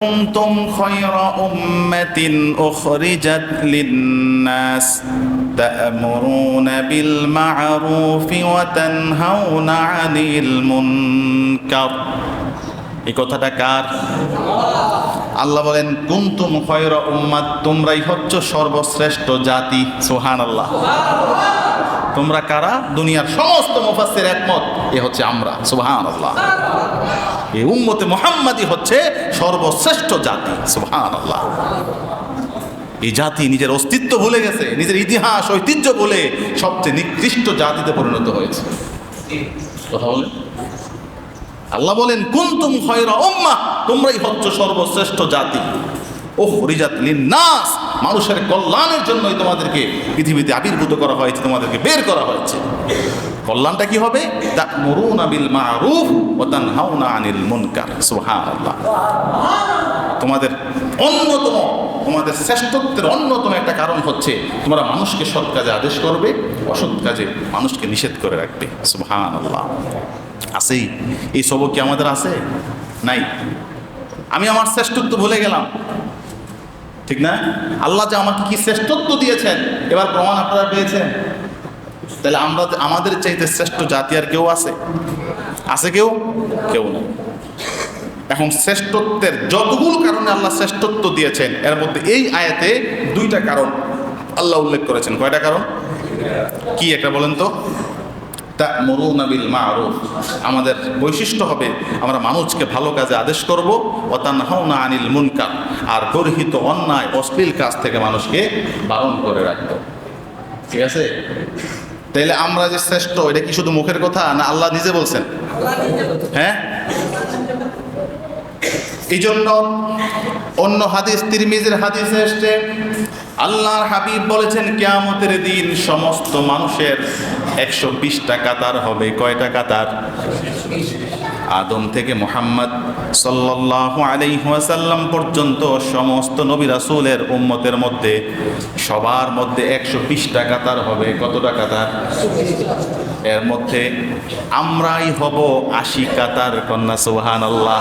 كنتم خير أمة أخرجت للناس تأمرون بالمعروف وتنهون عن المنكر। এই কথাটা কার? আল্লাহ বলেন কুনতুম খয়রা উম্মাত, তোমরাই হচ্ছ সর্বশ্রেষ্ঠ জাতি। সুবহানাল্লাহ। তোমরা কারা? দুনিয়ার সমস্ত মুফাসসির একমত, এ হচ্ছে আমরা। সুবহানাল্লাহ। এই উম্মতে মুহাম্মাদি হচ্ছে সর্বশ্রেষ্ঠ জাতি। সুবহানাল্লাহ। এই জাতি নিজের অস্তিত্ব ভুলে গেছে, নিজের ইতিহাস ঐতিহ্য ভুলে সবচেয়ে নিকৃষ্ট জাতিতে পরিণত হয়েছে। কথা বলেন। আল্লাহ বলেন কুনতুম খয়রা উম্মাহ, তোমরাই হচ্ছ সর্বশ্রেষ্ঠ জাতি। উখরিজাত লিন্নাস, মানুষের কল্যাণের জন্যই তোমাদেরকে পৃথিবীতে আবির্ভূত করা হয়েছে, তোমাদেরকে বের করা হয়েছে। কল্যাণটা কি হবে? তা'মুরুনা বিল মা'রুফ ওয়া তানহাউনা আনিল মুনকার। সুবহানাল্লাহ। তোমাদের অন্যতম, তোমাদের শ্রেষ্ঠত্বের অন্যতম একটা কারণ হচ্ছে তোমরা মানুষকে সৎ কাজে আদেশ করবে, অসৎ কাজে মানুষকে নিষেধ করে রাখবে। সুবহানাল্লাহ। আছেই এই সবক কি আমাদের আছে? নাই। আমি আমার শ্রেষ্ঠত্ব ভুলে গেলাম, ঠিক না? আল্লাহ যে আমাকে কি শ্রেষ্ঠত্ব দিয়েছেন এবার প্রমাণ আপনারা পেয়েছেন। তাহলে আমরা আমাদের চাইতে শ্রেষ্ঠ জাতি আর কেউ আছে? আছে কেউ? কেউ না। এখন শ্রেষ্ঠত্বের যতগুলো কারণে আল্লাহ শ্রেষ্ঠত্ব দিয়েছেন এর মধ্যে এই আয়াতে দুইটা কারণ আল্লাহ উল্লেখ করেছেন। কয়টা কারণ? কি একটা বলেন তো? তা'মুরুনা বিল মা'রুফ, আমাদের বৈশিষ্ট্য হবে আমরা মানুষকে ভালো কাজে আদেশ করব। ওয়া তানহাউনা আনিল মুনকার, আর গর্হিত অন্যায় অশ্লীল কাজ থেকে মানুষকে বারণ করে রাখব। ঠিক আছে? তাইলে আমরা যে শ্রেষ্ঠ, এটা কি শুধু মুখের কথা না আল্লাহ নিজে বলছেন? হ্যাঁ। এই জন্য অন্য হাদিস, তিরমিজির হাদিসে এসেছে আল্লাহর হাবিব বলেছেন কিয়ামতের দিন সমস্ত মানুষের 120টা কাতার হবে। কয়টা কাতার? আদম থেকে মুহাম্মদ সাল্লাল্লাহু আলাইহি ওয়াসাল্লাম পর্যন্ত সমস্ত নবী রাসূলের উম্মতের মধ্যে সবার মধ্যে 120টা কাতার হবে। কতটা কাতার? এর মধ্যে আমরাই হব 80 কাতার। কন্যা সুবহানাল্লাহ।